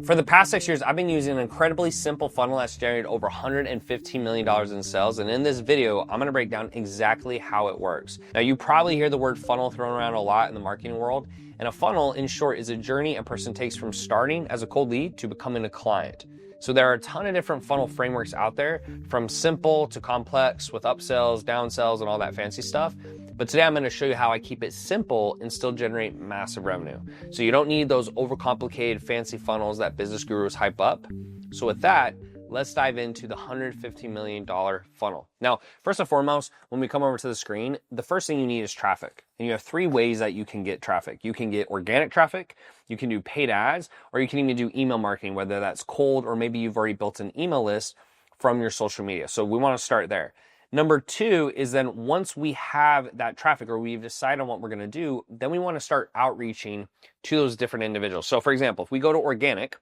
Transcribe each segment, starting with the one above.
For the past 6 years, I've been using an incredibly simple funnel that's generated over $115 million in sales. And in this video, I'm gonna break down exactly how it works. Now, you probably hear the word funnel thrown around a lot in the marketing world. And a funnel, in short, is a journey a person takes from starting as a cold lead to becoming a client. So there are a ton of different funnel frameworks out there, from simple to complex with upsells, downsells, and all that fancy stuff. But today I'm gonna show you how I keep it simple and still generate massive revenue. So you don't need those overcomplicated fancy funnels that business gurus hype up. So with that, let's dive into the $150 million funnel. Now, first and foremost, when we come over to the screen, the first thing you need is traffic. And you have three ways that you can get traffic. You can get organic traffic, you can do paid ads, or you can even do email marketing, whether that's cold or maybe you've already built an email list from your social media. So we wanna start there. Number two is then once we have that traffic or we've decided on what we're gonna do, then we wanna start outreaching to those different individuals. So for example, if we go to organic,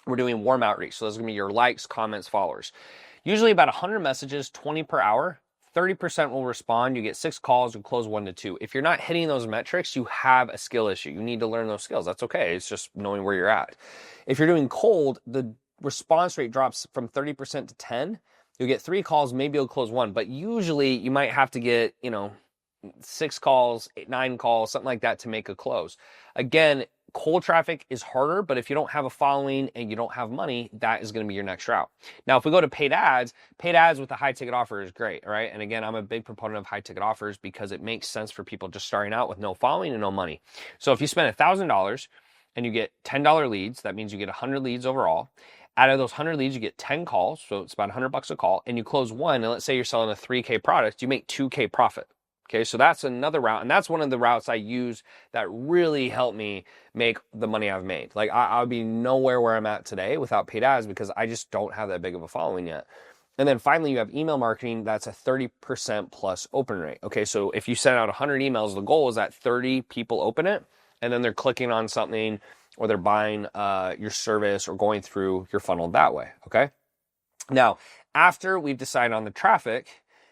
we're doing warm outreach. So those are gonna be your likes, comments, followers. Usually about 100 messages, 20 per hour, 30% will respond. You get 6 calls, you close 1 to 2. If you're not hitting those metrics, you have a skill issue. You need to learn those skills. That's okay, it's just knowing where you're at. If you're doing cold, the response rate drops from 30% to 10. You'll get 3 calls, maybe you'll close 1, but usually you might have to get, 6 calls, 9 calls, something like that to make a close. Again, cold traffic is harder, but if you don't have a following and you don't have money, that is gonna be your next route. Now, if we go to paid ads with a high ticket offer is great, right? And again, I'm a big proponent of high ticket offers because it makes sense for people just starting out with no following and no money. So if you spend $1,000 and you get $10 leads, that means you get 100 leads overall. Out of those 100 leads, you get 10 calls, so it's about $100 a call, and you close 1, and let's say you're selling a 3K product, you make 2K profit. Okay, so that's another route, and that's one of the routes I use that really helped me make the money I've made. Like, I would be nowhere where I'm at today without paid ads because I just don't have that big of a following yet. And then finally, you have email marketing. That's a 30% plus open rate. Okay, so if you send out 100 emails, the goal is that 30 people open it, and then they're clicking on something, or they're buying your service or going through your funnel that way, okay? Now, after we've decided on the traffic,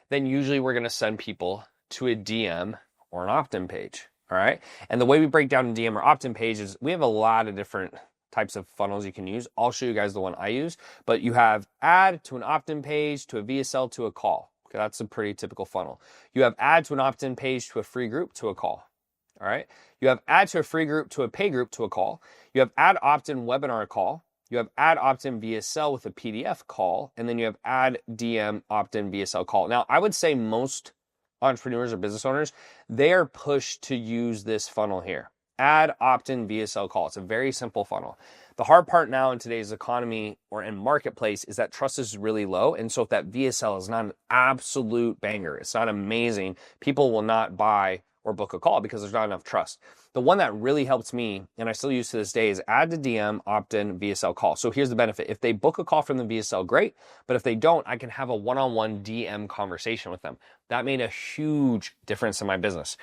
then usually we're gonna send people to a DM or an opt-in page, all right? And the way we break down a DM or opt-in page is we have a lot of different types of funnels you can use. I'll show you guys the one I use, but you have add to an opt-in page, to a VSL, to a call. Okay, that's a pretty typical funnel. You have add to an opt-in page, to a free group, to a call. All right. You have add to a free group, to a pay group, to a call. You have add opt-in webinar call. You have add opt-in VSL with a PDF call. And then you have add DM opt-in VSL call. Now, I would say most entrepreneurs or business owners, they are pushed to use this funnel here. Add opt-in VSL call. It's a very simple funnel. The hard part now in today's economy or in marketplace is that trust is really low. And so if that VSL is not an absolute banger, it's not amazing, people will not buy or book a call because there's not enough trust. The one that really helps me, and I still use to this day, is add to DM, opt-in, VSL call. So here's the benefit. If they book a call from the VSL, great. But if they don't, I can have a one-on-one DM conversation with them. That made a huge difference in my business.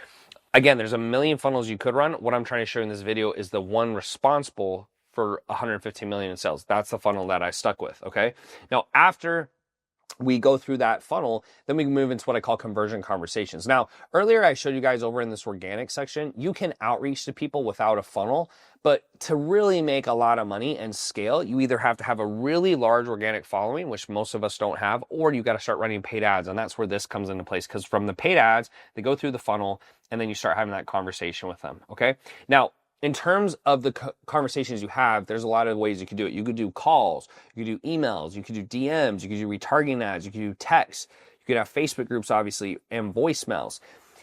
Again, there's a million funnels you could run. What I'm trying to show in this video is the one responsible for 115 million in sales. That's the funnel that I stuck with, okay? Now, after we go through that funnel, then we can move into what I call conversion conversations. Now, earlier I showed you guys over in this organic section, you can outreach to people without a funnel, but to really make a lot of money and scale, you either have to have a really large organic following, which most of us don't have, or you got to start running paid ads. And that's where this comes into place, because from the paid ads, they go through the funnel and then you start having that conversation with them, okay? Now, in terms of the conversations you have, there's a lot of ways you can do it. You could do calls, you could do emails, you could do DMs, you could do retargeting ads, you could do texts, you could have Facebook groups, obviously, and voicemails.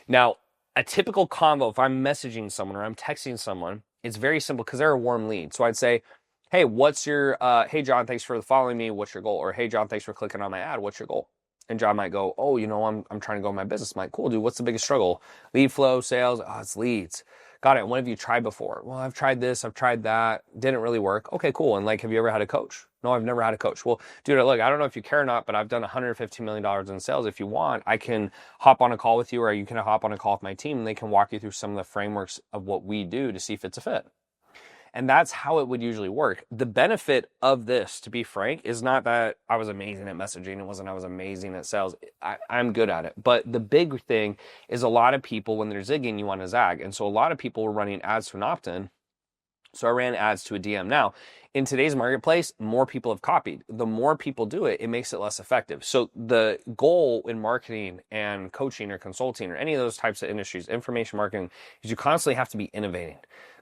Now, a typical convo, if I'm messaging someone or I'm texting someone, it's very simple because they're a warm lead. So I'd say, hey, what's your, hey, John, thanks for following me. What's your goal? Or, hey, John, thanks for clicking on my ad. What's your goal? And John might go, oh, I'm trying to go in my business. I'm like, cool, dude, what's the biggest struggle? Lead flow, sales? Oh, it's leads. Got it. What have you tried before? Well, I've tried this, I've tried that. Didn't really work. Okay, cool. And like, have you ever had a coach? No, I've never had a coach. Well, dude, look, I don't know if you care or not, but I've done $115 million in sales. If you want, I can hop on a call with you, or you can hop on a call with my team and they can walk you through some of the frameworks of what we do to see if it's a fit. And that's how it would usually work. The benefit of this, to be frank, is not that I was amazing at messaging. It wasn't I was amazing at sales. I'm good at it. But the big thing is a lot of people, when they're zigging, you want to zag. And so a lot of people were running ads to an opt-in So I ran ads to a DM. Now, in today's marketplace, more people have copied. The more people do it, it makes it less effective. So the goal in marketing and coaching or consulting or any of those types of industries, information marketing, is you constantly have to be innovating.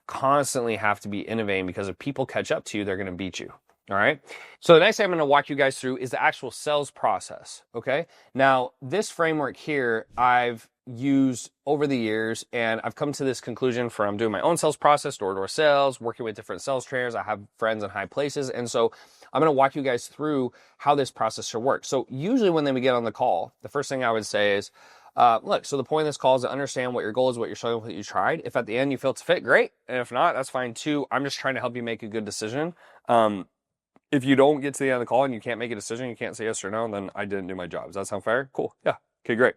Constantly have to be innovating, because if people catch up to you, they're going to beat you. All right. So the next thing I'm going to walk you guys through is the actual sales process. Okay. Now, this framework here, I've used over the years, and I've come to this conclusion from doing my own sales process, door-to-door sales, working with different sales trainers. I have friends in high places. And so I'm going to walk you guys through how this process should work. So usually when we get on the call, the first thing I would say is, look, so the point of this call is to understand what your goal is, what you're struggling with, what you tried. If at the end you feel it's fit, great. And if not, that's fine too. I'm just trying to help you make a good decision. If you don't get to the end of the call and you can't make a decision, you can't say yes or no, then I didn't do my job. Does that sound fair? Cool. Yeah. Okay, great.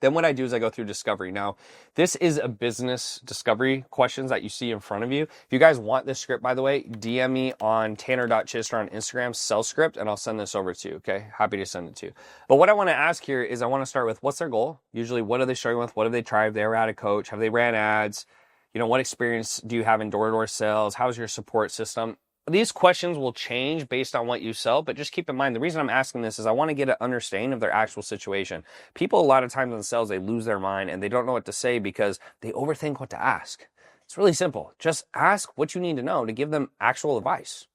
Then what I do is I go through discovery. Now, this is a business discovery questions that you see in front of you. If you guys want this script, by the way, DM me on tanner.chidester on Instagram, sales script, and I'll send this over to you, okay? Happy to send it to you. But what I want to ask here is I want to start with, what's their goal? Usually, what are they struggling with? What have they tried? Have they ever had a coach? Have they ran ads? You know, what experience do you have in door-to-door sales? How's your support system? These questions will change based on what you sell, but just keep in mind, the reason I'm asking this is I want to get an understanding of their actual situation. People, a lot of times in sales, they lose their mind and they don't know what to say because they overthink what to ask. It's really simple. Just ask what you need to know to give them actual advice,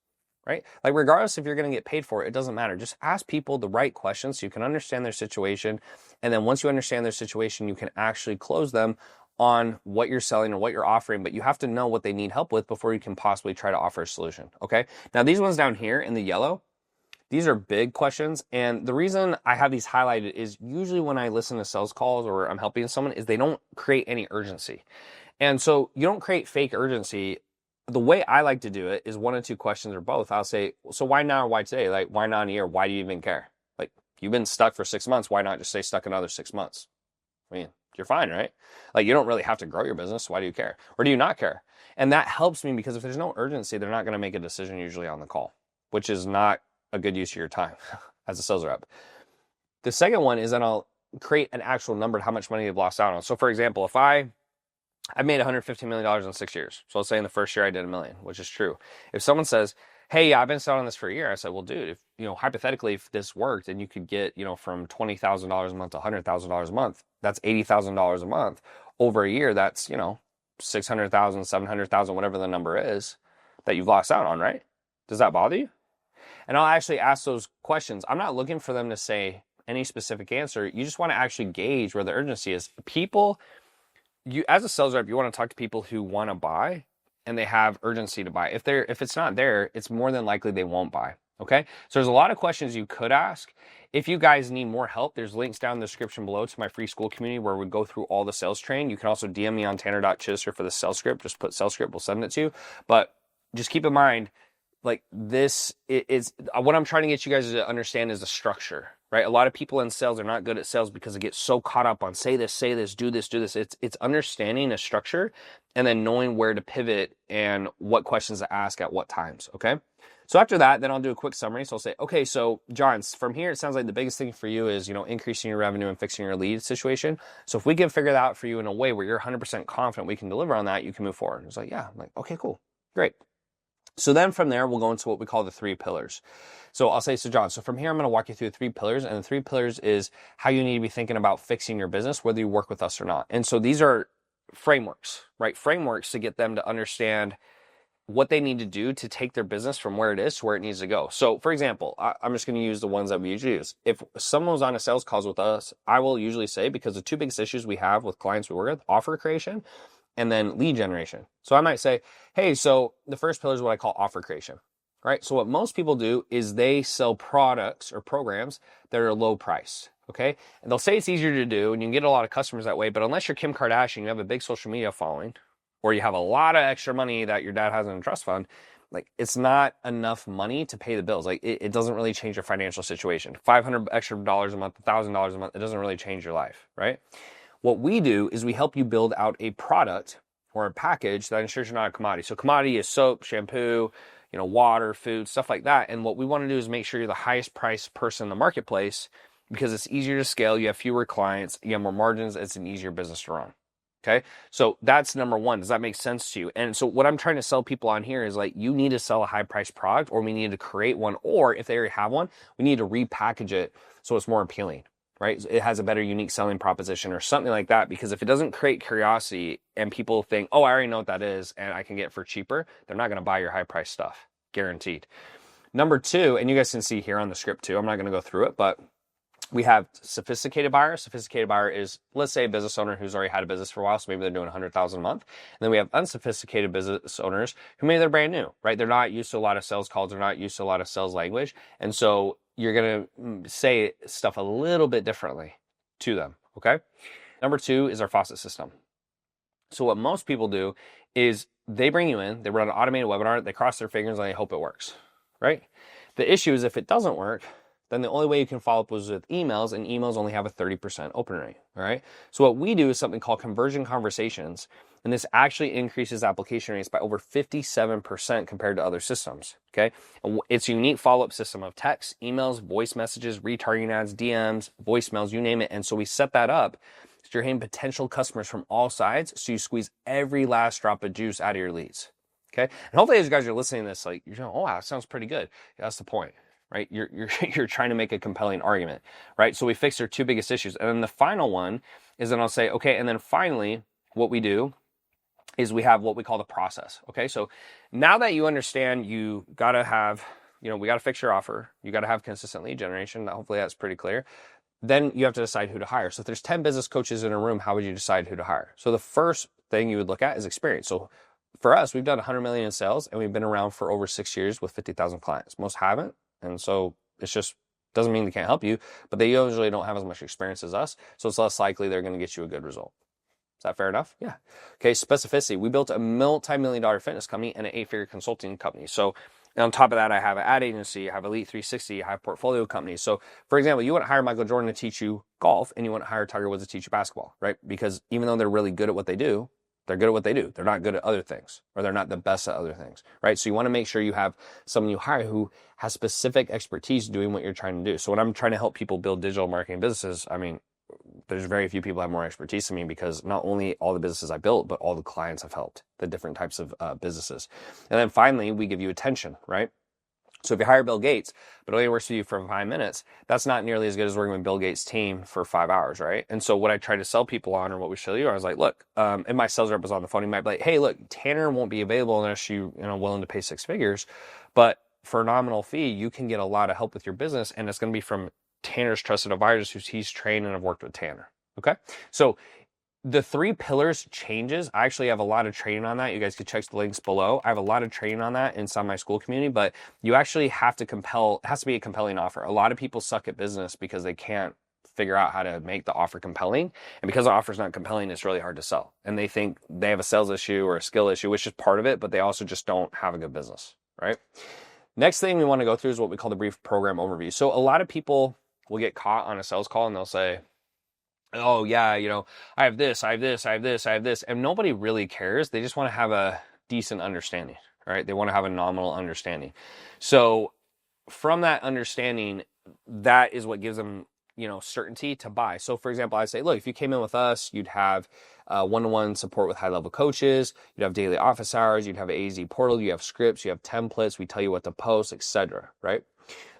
right? Like, regardless if you're going to get paid for it, it doesn't matter. Just ask people the right questions so you can understand their situation. And then once you understand their situation, you can actually close them on what you're selling or what you're offering, but you have to know what they need help with before you can possibly try to offer a solution, okay? Now, these ones down here in the yellow, these are big questions, and the reason I have these highlighted is usually when I listen to sales calls or I'm helping someone is they don't create any urgency. And so you don't create fake urgency. The way I like to do it is one or two questions or both. I'll say, so why now or why today? Like, why not in a year? Why do you even care? Like, you've been stuck for 6 months. Why not just stay stuck another 6 months? I mean, you're fine, right? Like, you don't really have to grow your business. Why do you care? Or do you not care? And that helps me because if there's no urgency, they're not going to make a decision usually on the call, which is not a good use of your time as a sales rep. The second one is then I'll create an actual number of how much money they've lost out on. So for example, if I made $150 million in 6 years. So let's say in the first year I did $1 million, which is true. If someone says, hey, yeah, I've been selling this for a year. I said, well, dude, if, hypothetically, if this worked and you could get, from $20,000 a month to $100,000 a month, that's $80,000 a month. Over a year, that's, 600,000, 700,000, whatever the number is that you've lost out on, right? Does that bother you? And I'll actually ask those questions. I'm not looking for them to say any specific answer. You just want to actually gauge where the urgency is. People, you as a sales rep, you want to talk to people who want to buy and they have urgency to buy. If it's not there, it's more than likely they won't buy. Okay. So there's a lot of questions you could ask. If you guys need more help, there's links down in the description below to my free school community where we go through all the sales training. You can also DM me on tanner.chidester for the sales script. Just put sales script, we'll send it to you. But just keep in mind, like, this is what I'm trying to get you guys to understand is the structure, right? A lot of people in sales are not good at sales because they get so caught up on say this, do this. It's understanding a structure and then knowing where to pivot and what questions to ask at what times, okay? So after that, then I'll do a quick summary. So I'll say, okay, so John, from here, it sounds like the biggest thing for you is, increasing your revenue and fixing your lead situation. So if we can figure that out for you in a way where you're 100% confident we can deliver on that, you can move forward. It's like, yeah, I'm like, okay, cool, great. So then from there, we'll go into what we call the 3 pillars. So I'll say, so John, so from here, I'm going to walk you through the 3 pillars. And the 3 pillars is how you need to be thinking about fixing your business, whether you work with us or not. And so these are frameworks, right? Frameworks to get them to understand what they need to do to take their business from where it is to where it needs to go. So for example, I'm just going to use the ones that we usually use. If someone was on a sales calls with us, I will usually say, because the 2 biggest issues we have with clients we work with, offer creation and then lead generation. So I might say, hey, so the first pillar is what I call offer creation, right? So what most people do is they sell products or programs that are low priced, okay? And they'll say it's easier to do and you can get a lot of customers that way, but unless you're Kim Kardashian, you have a big social media following, or you have a lot of extra money that your dad has in a trust fund, like, it's not enough money to pay the bills. Like, it doesn't really change your financial situation. $500 extra dollars a month, $1,000 a month, it doesn't really change your life, right? What we do is we help you build out a product or a package that ensures you're not a commodity. So commodity is soap, shampoo, water, food, stuff like that. And what we want to do is make sure you're the highest priced person in the marketplace because it's easier to scale. You have fewer clients, you have more margins. It's an easier business to run. Okay, so that's number one. Does that make sense to you? And so what I'm trying to sell people on here is like, you need to sell a high priced product, or we need to create one, or if they already have one, we need to repackage it so it's more appealing, right? It has a better unique selling proposition or something like that, because if it doesn't create curiosity and people think, oh, I already know what that is and I can get it for cheaper, they're not going to buy your high priced stuff, guaranteed. Number two, and you guys can see here on the script too, I'm not going to go through it, but we have sophisticated buyer. Sophisticated buyer is, let's say, a business owner who's already had a business for a while, so maybe they're doing 100,000 a month. And then we have unsophisticated business owners who maybe they're brand new, right? They're not used to a lot of sales calls. They're not used to a lot of sales language. And so you're going to say stuff a little bit differently to them, okay? Number two is our faucet system. So what most people do is they bring you in, they run an automated webinar, they cross their fingers and they hope it works, right? The issue is if it doesn't work, then the only way you can follow up is with emails, and emails only have a 30% open rate, all right? So what we do is something called conversion conversations, and this actually increases application rates by over 57% compared to other systems, okay? And it's a unique follow-up system of text, emails, voice messages, retargeting ads, DMs, voicemails, you name it. And so we set that up so you're hitting potential customers from all sides, so you squeeze every last drop of juice out of your leads, okay? And hopefully as you guys are listening to this, like, you're going, oh, wow, that sounds pretty good. Yeah, that's the point. Right? You're trying to make a compelling argument, right? So we fix their two biggest issues. And then the final one is then I'll say, okay, and then finally, what we do is we have what we call the process. Okay, so now that you understand, you got to have, we got to fix your offer. You got to have consistent lead generation. Hopefully that's pretty clear. Then you have to decide who to hire. So if there's 10 business coaches in a room, how would you decide who to hire? So the first thing you would look at is experience. So for us, we've done 100 million in sales, and we've been around for over 6 years with 50,000 clients. Most haven't. And so it's just, doesn't mean they can't help you, but they usually don't have as much experience as us. So it's less likely they're going to get you a good result. Is that fair enough? Yeah. Okay. Specificity. We built a multi-million-dollar fitness company and an 8-figure consulting company. So on top of that, I have an ad agency, I have Elite 360, I have portfolio companies. So for example, you want to hire Michael Jordan to teach you golf, and you want to hire Tiger Woods to teach you basketball, right? Because even though they're really good at what they do, they're good at what they do. They're not good at other things, or they're not the best at other things, right? So you want to make sure you have someone you hire who has specific expertise doing what you're trying to do. So when I'm trying to help people build digital marketing businesses, I mean, there's very few people have more expertise than me, because not only all the businesses I built, but all the clients I've helped, the different types of businesses. And then finally, we give you attention, right? So if you hire Bill Gates, but only works with you for 5 minutes, that's not nearly as good as working with Bill Gates' team for 5 hours, right? And so what I try to sell people on, or what we show you, I was like, look, and my sales rep was on the phone, he might be like, hey, look, Tanner won't be available unless you willing to pay 6 figures, but for a nominal fee, you can get a lot of help with your business, and it's going to be from Tanner's trusted advisors who he's trained and have worked with Tanner, okay? So the 3 pillars changes. I actually have a lot of training on that. You guys can check the links below. I have a lot of training on that inside my school community, but you actually have to it has to be a compelling offer. A lot of people suck at business because they can't figure out how to make the offer compelling. And because the offer is not compelling, it's really hard to sell. And they think they have a sales issue or a skill issue, which is part of it, but they also just don't have a good business, right? Next thing we want to go through is what we call the brief program overview. So a lot of people will get caught on a sales call and they'll say, oh yeah, I have this, I have this, I have this, I have this. And nobody really cares. They just want to have a decent understanding, right? They want to have a nominal understanding. So from that understanding, that is what gives them, certainty to buy. So for example, I say, look, if you came in with us, you'd have one-to-one support with high-level coaches, you'd have daily office hours, you'd have an AZ portal, you have scripts, you have templates, we tell you what to post, etc., right?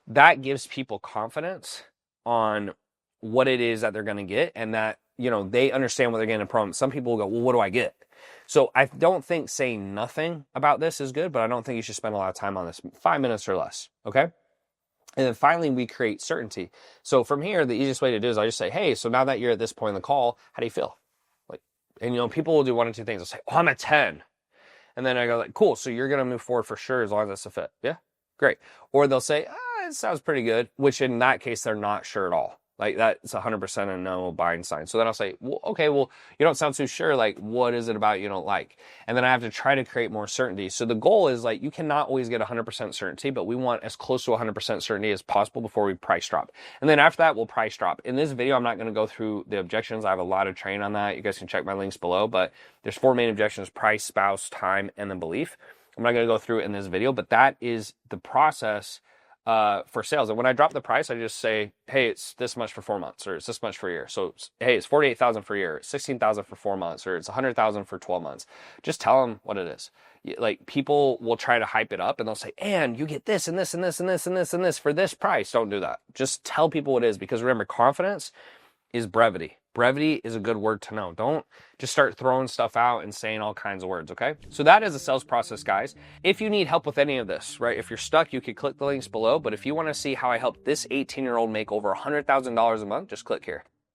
That gives people confidence on what it is that they're going to get, and that, they understand what they're getting from. Some people will go, well, what do I get? So I don't think saying nothing about this is good, but I don't think you should spend a lot of time on this, 5 minutes or less, okay? And then finally, we create certainty. So from here, the easiest way to do is I just say, hey, so now that you're at this point in the call, how do you feel? And people will do one of two things. They'll say, oh, I'm at 10. And then I go like, cool, so you're going to move forward for sure as long as that's a fit. Yeah, great. Or they'll say, it sounds pretty good, which in that case, they're not sure at all. Like that's 100% a no buying sign. So then I'll say, well, okay, well, you don't sound too sure. Like, what is it about you don't like? And then I have to try to create more certainty. So the goal is like, you cannot always get 100% certainty, but we want as close to 100% certainty as possible before we price drop. And then after that, we'll price drop. In this video, I'm not going to go through the objections. I have a lot of training on that. You guys can check my links below, but there's 4 main objections: price, spouse, time, and then belief. I'm not going to go through it in this video, but that is the process for sales. And when I drop the price, I just say, hey, it's this much for 4 months, or it's this much for a year. So, hey, it's 48,000 for a year, 16,000 for 4 months, or it's 100,000 for 12 months. Just tell them what it is. Like, people will try to hype it up and they'll say, and you get this and this and this and this and this and this for this price. Don't do that. Just tell people what it is, because remember, confidence is brevity. Brevity is a good word to know. Don't just start throwing stuff out and saying all kinds of words, okay? So that is a sales process, guys. If you need help with any of this, right? If you're stuck, you could click the links below. But if you want to see how I helped this 18-year-old make over $100,000 a month, just click here.